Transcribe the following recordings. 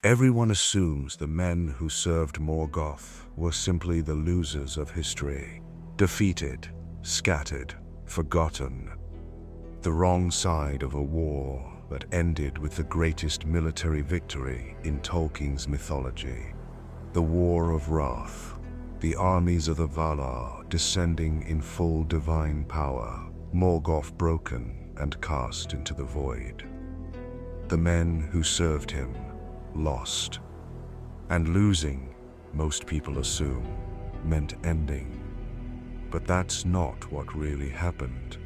Everyone assumes the men who served Morgoth were simply the losers of history, defeated, scattered, forgotten. The wrong side of a war that ended with the greatest military victory in Tolkien's mythology. The War of Wrath, the armies of the Valar descending in full divine power, Morgoth broken and cast into the void. The men who served him lost. And losing, most people assume, meant ending. But that's not what really happened,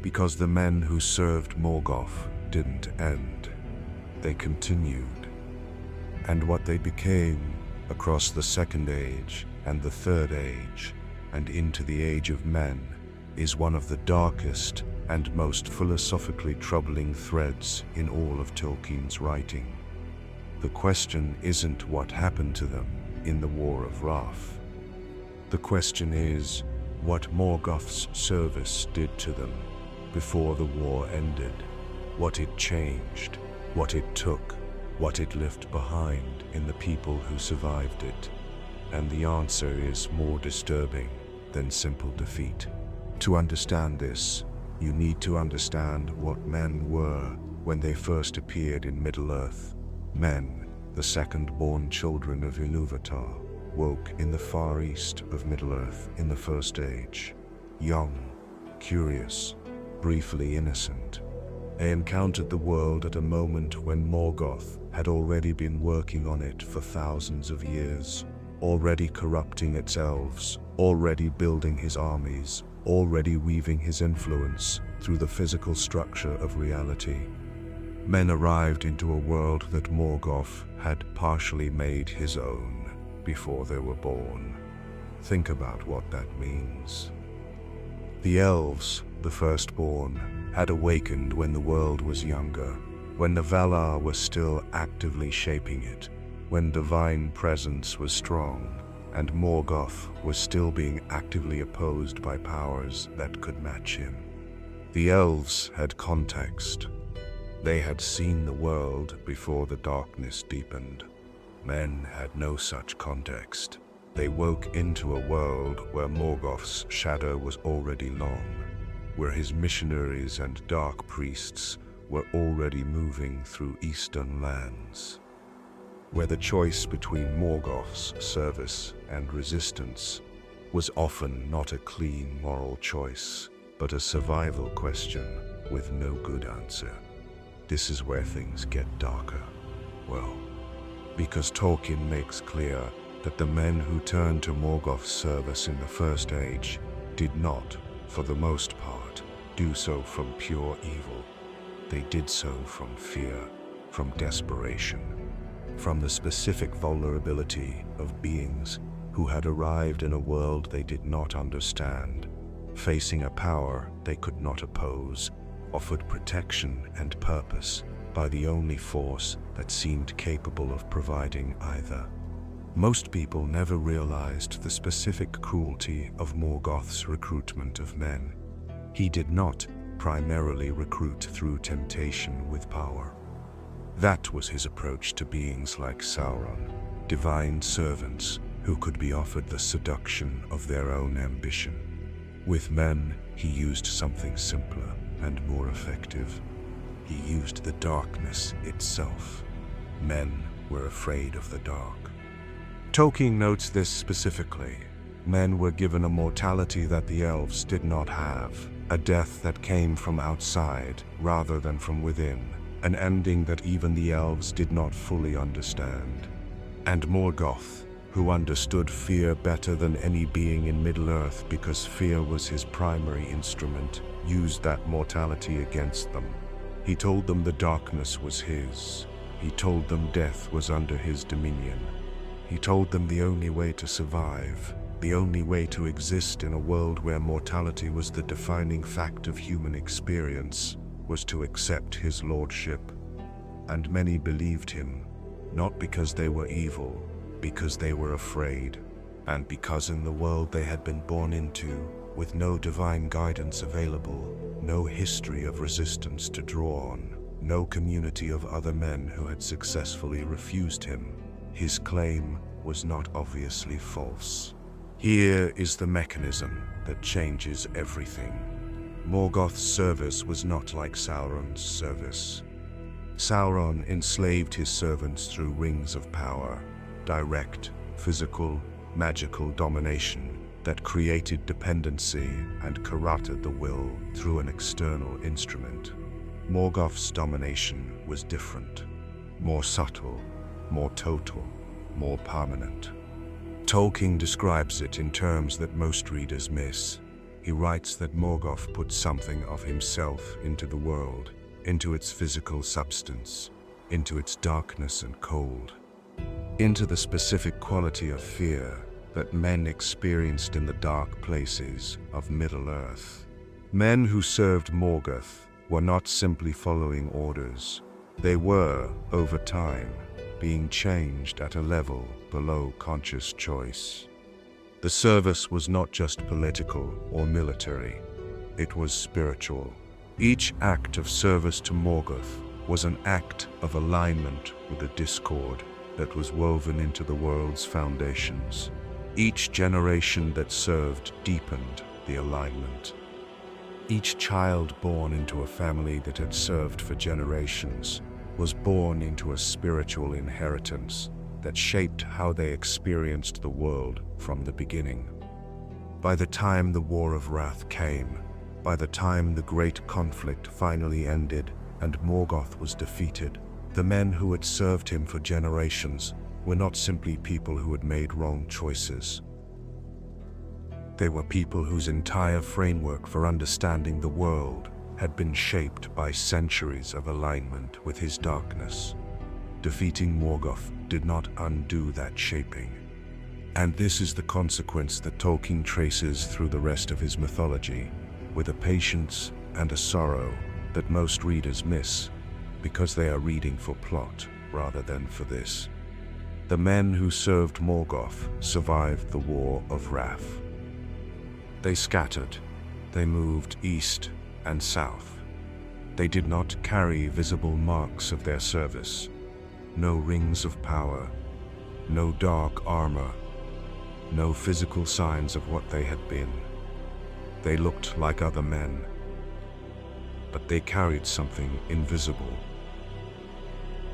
because the men who served Morgoth didn't end. They continued. And what they became across the Second Age and the Third Age and into the Age of Men is one of the darkest and most philosophically troubling threads in all of Tolkien's writing. The question isn't what happened to them in the War of Wrath. The question is what Morgoth's service did to them before the war ended, what it changed, what it took, what it left behind in the people who survived it. And the answer is more disturbing than simple defeat. To understand this, you need to understand what men were when they first appeared in Middle-earth. Men, the second-born children of Ilúvatar, woke in the far east of Middle-earth in the First Age. Young, curious, briefly innocent. They encountered the world at a moment when Morgoth had already been working on it for thousands of years, already corrupting its elves, already building his armies, already weaving his influence through the physical structure of reality. Men arrived into a world that Morgoth had partially made his own before they were born. Think about what that means. The elves, the firstborn, had awakened when the world was younger, when the Valar were still actively shaping it, when divine presence was strong, and Morgoth was still being actively opposed by powers that could match him. The elves had context. They had seen the world before the darkness deepened. Men had no such context. They woke into a world where Morgoth's shadow was already long, where his missionaries and dark priests were already moving through eastern lands, where the choice between Morgoth's service and resistance was often not a clean moral choice, but a survival question with no good answer. This is where things get darker. Well, because Tolkien makes clear that the men who turned to Morgoth's service in the First Age did not, for the most part, do so from pure evil. They did so from fear, from desperation, from the specific vulnerability of beings who had arrived in a world they did not understand, facing a power they could not oppose, offered protection and purpose by the only force that seemed capable of providing either. Most people never realized the specific cruelty of Morgoth's recruitment of men. He did not primarily recruit through temptation with power. That was his approach to beings like Sauron, divine servants who could be offered the seduction of their own ambition. With men, he used something simpler and more effective. He used the darkness itself. Men were afraid of the dark. Tolkien notes this specifically. Men were given a mortality that the elves did not have, a death that came from outside rather than from within, an ending that even the elves did not fully understand. And Morgoth, who understood fear better than any being in Middle-earth because fear was his primary instrument, used that mortality against them. He told them the darkness was his. He told them death was under his dominion. He told them the only way to survive, the only way to exist in a world where mortality was the defining fact of human experience, was to accept his lordship. And many believed him, not because they were evil, because they were afraid, and because in the world they had been born into, with no divine guidance available, no history of resistance to draw on, no community of other men who had successfully refused him. His claim was not obviously false. Here is the mechanism that changes everything. Morgoth's service was not like Sauron's service. Sauron enslaved his servants through rings of power, direct, physical, magical domination that created dependency and corrupted the will through an external instrument. Morgoth's domination was different, more subtle, more total, more permanent. Tolkien describes it in terms that most readers miss. He writes that Morgoth put something of himself into the world, into its physical substance, into its darkness and cold, into the specific quality of fear that men experienced in the dark places of Middle-earth. Men who served Morgoth were not simply following orders. They were, over time, being changed at a level below conscious choice. The service was not just political or military, it was spiritual. Each act of service to Morgoth was an act of alignment with the discord that was woven into the world's foundations. Each generation that served deepened the alignment. Each child born into a family that had served for generations was born into a spiritual inheritance that shaped how they experienced the world from the beginning. By the time the War of Wrath came, by the time the great conflict finally ended and Morgoth was defeated, the men who had served him for generations were not simply people who had made wrong choices. They were people whose entire framework for understanding the world had been shaped by centuries of alignment with his darkness. Defeating Morgoth did not undo that shaping. And this is the consequence that Tolkien traces through the rest of his mythology, with a patience and a sorrow that most readers miss because they are reading for plot rather than for this. The men who served Morgoth survived the War of Wrath. They scattered, they moved east and south. They did not carry visible marks of their service, no rings of power, no dark armor, no physical signs of what they had been. They looked like other men, but they carried something invisible.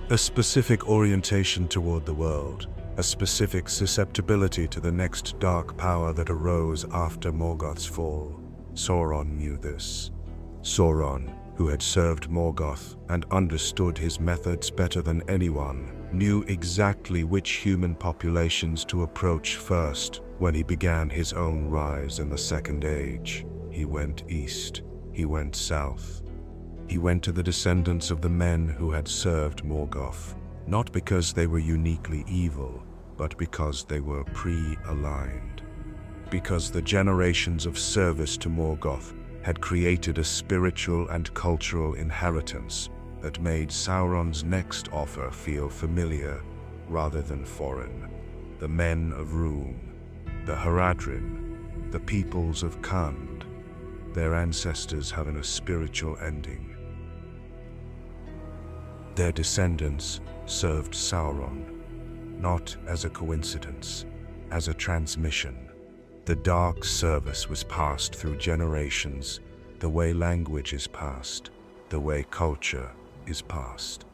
A specific orientation toward the world, a specific susceptibility to the next dark power that arose after Morgoth's fall. Sauron knew this. Sauron, who had served Morgoth and understood his methods better than anyone, knew exactly which human populations to approach first when he began his own rise in the Second Age. He went east, he went south. He went to the descendants of the men who had served Morgoth, not because they were uniquely evil, but because they were pre-aligned. Because the generations of service to Morgoth had created a spiritual and cultural inheritance that made Sauron's next offer feel familiar rather than foreign. The men of Rhûn, the Haradrim, the peoples of Khand, their ancestors having a spiritual ending. Their descendants served Sauron, not as a coincidence, as a transmission. The dark service was passed through generations, the way language is passed, the way culture is passed,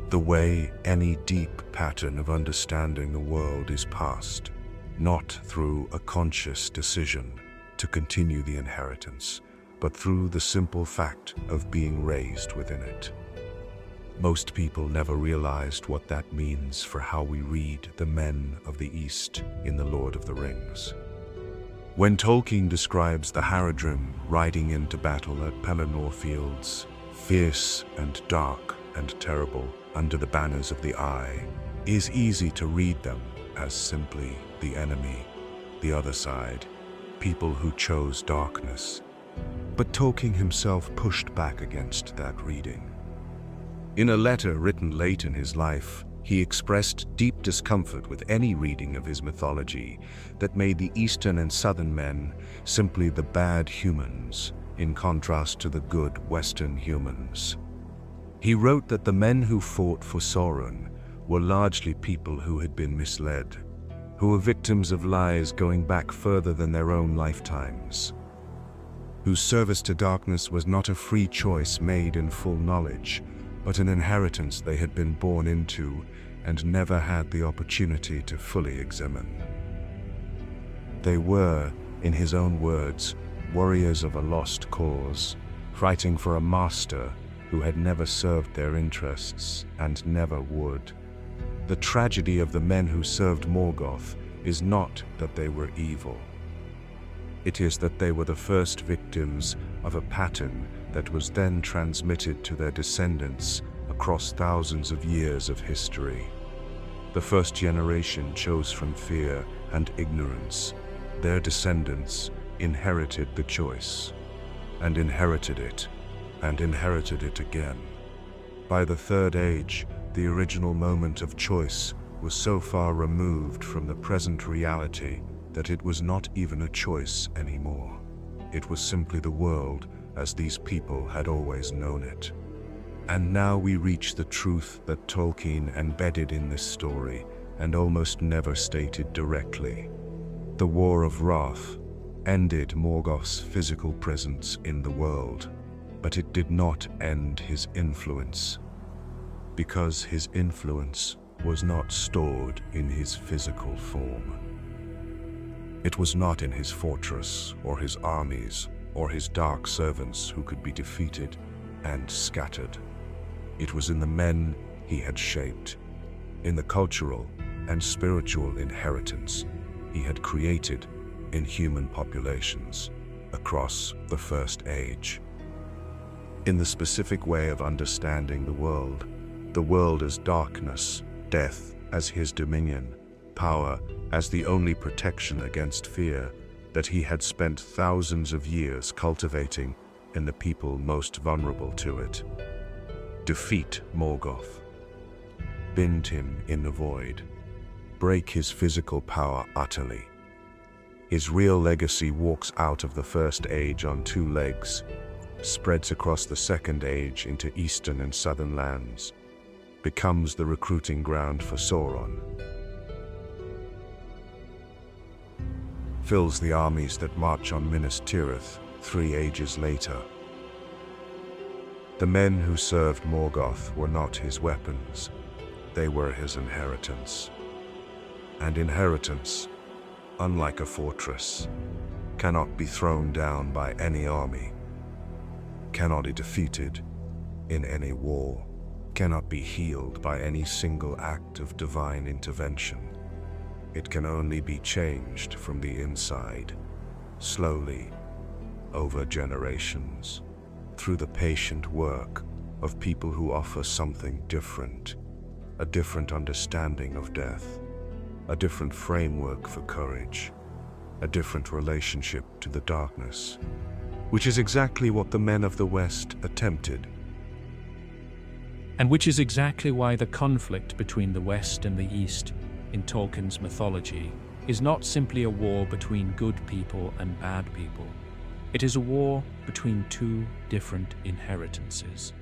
the way any deep pattern of understanding the world is passed, not through a conscious decision to continue the inheritance, but through the simple fact of being raised within it. Most people never realized what that means for how we read the men of the East in The Lord of the Rings. When Tolkien describes the Haradrim riding into battle at Pelennor Fields, fierce and dark and terrible under the banners of the Eye, it is easy to read them as simply the enemy, the other side, people who chose darkness. But Tolkien himself pushed back against that reading. In a letter written late in his life, he expressed deep discomfort with any reading of his mythology that made the Eastern and Southern men simply the bad humans, in contrast to the good Western humans. He wrote that the men who fought for Sauron were largely people who had been misled, who were victims of lies going back further than their own lifetimes, whose service to darkness was not a free choice made in full knowledge, but an inheritance they had been born into and never had the opportunity to fully examine. They were, in his own words, warriors of a lost cause, fighting for a master who had never served their interests and never would. The tragedy of the men who served Morgoth is not that they were evil. It is that they were the first victims of a pattern that was then transmitted to their descendants across thousands of years of history. The first generation chose from fear and ignorance. Their descendants inherited the choice, and inherited it, and inherited it again. By the Third Age, the original moment of choice was so far removed from the present reality that it was not even a choice anymore. It was simply the world as these people had always known it. And now we reach the truth that Tolkien embedded in this story and almost never stated directly. The War of Wrath ended Morgoth's physical presence in the world, but it did not end his influence, because his influence was not stored in his physical form. It was not in his fortress, or his armies, or his dark servants who could be defeated and scattered. It was in the men he had shaped, in the cultural and spiritual inheritance he had created in human populations across the First Age. In the specific way of understanding the world as darkness, death as his dominion, power as the only protection against fear that he had spent thousands of years cultivating in the people most vulnerable to it. Defeat Morgoth, bind him in the void, break his physical power utterly. His real legacy walks out of the First Age on two legs, spreads across the Second Age into eastern and southern lands, becomes the recruiting ground for Sauron, fills the armies that march on Minas Tirith 3 ages later. The men who served Morgoth were not his weapons, they were his inheritance. And inheritance, unlike a fortress, cannot be thrown down by any army, cannot be defeated in any war, cannot be healed by any single act of divine intervention. It can only be changed from the inside, slowly, over generations, through the patient work of people who offer something different, a different understanding of death, a different framework for courage, a different relationship to the darkness, which is exactly what the men of the West attempted. And which is exactly why the conflict between the West and the East in Tolkien's mythology is not simply a war between good people and bad people. It is a war between two different inheritances.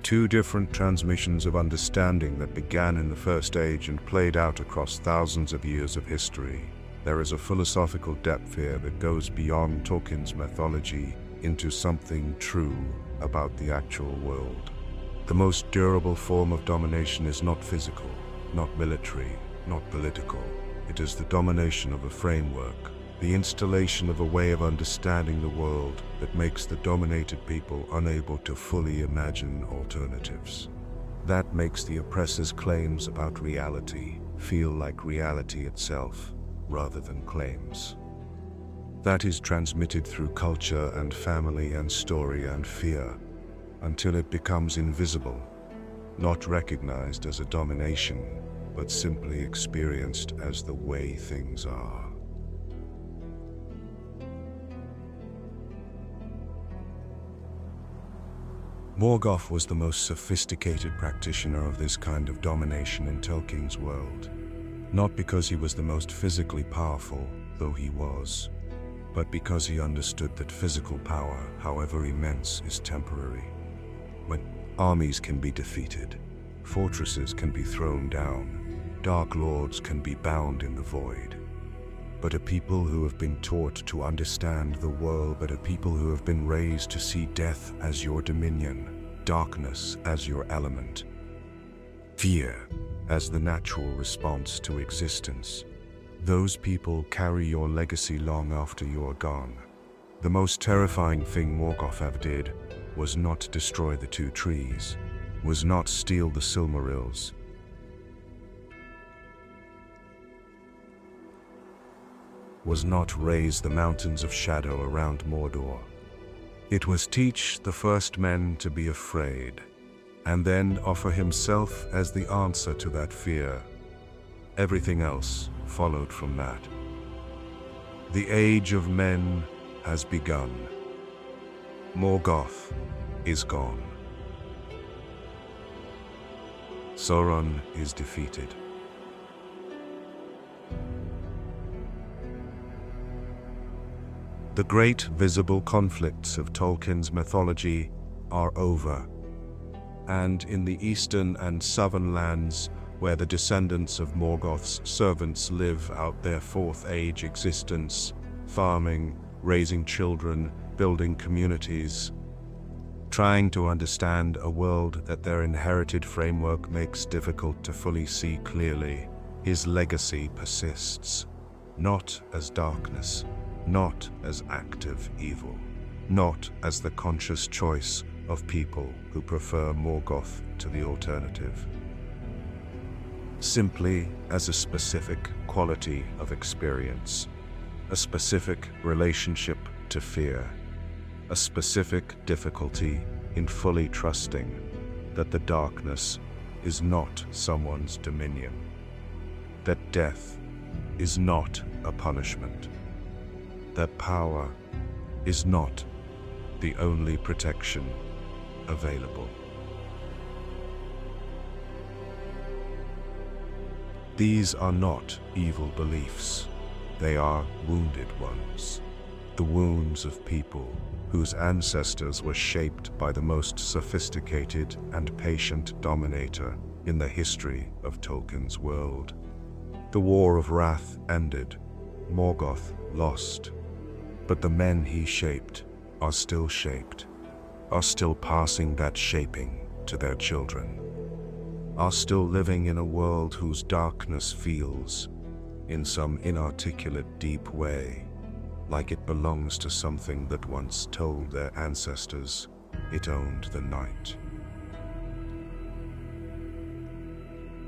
Two different transmissions of understanding that began in the First Age and played out across thousands of years of history. There is a philosophical depth here that goes beyond Tolkien's mythology into something true about the actual world. The most durable form of domination is not physical, not military, not political. It is the domination of a framework, the installation of a way of understanding the world that makes the dominated people unable to fully imagine alternatives. That makes the oppressor's claims about reality feel like reality itself, rather than claims. That is transmitted through culture and family and story and fear, until it becomes invisible, not recognized as a domination, but simply experienced as the way things are. Morgoth was the most sophisticated practitioner of this kind of domination in Tolkien's world, not because he was the most physically powerful, though he was, but because he understood that physical power, however immense, is temporary. Armies can be defeated, fortresses can be thrown down, dark lords can be bound in the void. But a people who have been taught to understand the world, but a people who have been raised to see death as your dominion, darkness as your element, fear as the natural response to existence. Those people carry your legacy long after you are gone. The most terrifying thing Morgoth ever did was not destroy the two trees, was not steal the Silmarils, was not raise the mountains of shadow around Mordor. It was teach the first men to be afraid, and then offer himself as the answer to that fear. Everything else followed from that. The age of men has begun. Morgoth is gone. Sauron is defeated. The great visible conflicts of Tolkien's mythology are over, and in the eastern and southern lands, where the descendants of Morgoth's servants live out their Fourth Age existence, farming, raising children, building communities, trying to understand a world that their inherited framework makes difficult to fully see clearly, his legacy persists, not as darkness, not as active evil, not as the conscious choice of people who prefer Morgoth to the alternative, simply as a specific quality of experience, a specific relationship to fear, a specific difficulty in fully trusting that the darkness is not someone's dominion, that death is not a punishment, that power is not the only protection available. These are not evil beliefs. They are wounded ones. The wounds of people whose ancestors were shaped by the most sophisticated and patient dominator in the history of Tolkien's world. The War of Wrath ended. Morgoth lost. But the men he shaped are still shaped, are still passing that shaping to their children, are still living in a world whose darkness feels, in some inarticulate deep way, like it belongs to something that once told their ancestors it owned the night.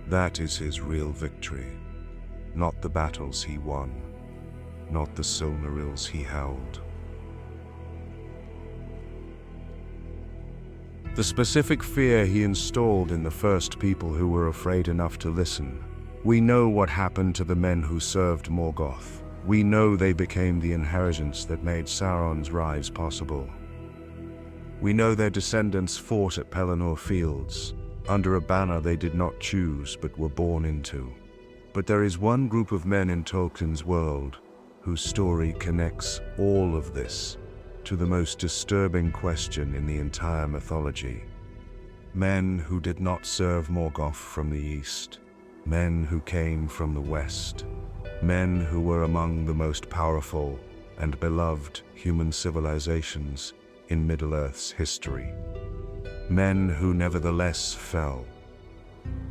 That is his real victory, not the battles he won, not the Silmarils he held. The specific fear he installed in the first people who were afraid enough to listen. We know what happened to the men who served Morgoth. We know they became the inheritance that made Sauron's rise possible. We know their descendants fought at Pelennor Fields, under a banner they did not choose but were born into. But there is one group of men in Tolkien's world whose story connects all of this to the most disturbing question in the entire mythology. Men who did not serve Morgoth from the east, men who came from the west, men who were among the most powerful and beloved human civilizations in Middle-earth's history. Men who nevertheless fell,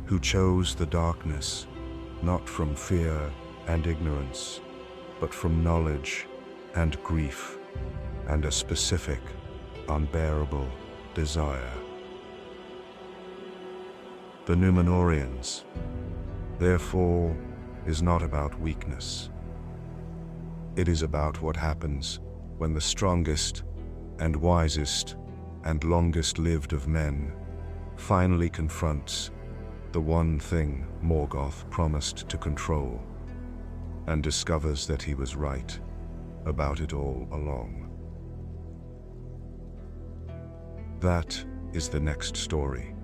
who chose the darkness, not from fear and ignorance, but from knowledge and grief and a specific, unbearable desire. The Númenóreans, therefore, is not about weakness. It is about what happens when the strongest and wisest and longest-lived of men finally confronts the one thing Morgoth promised to control, and discovers that he was right about it all along. That is the next story.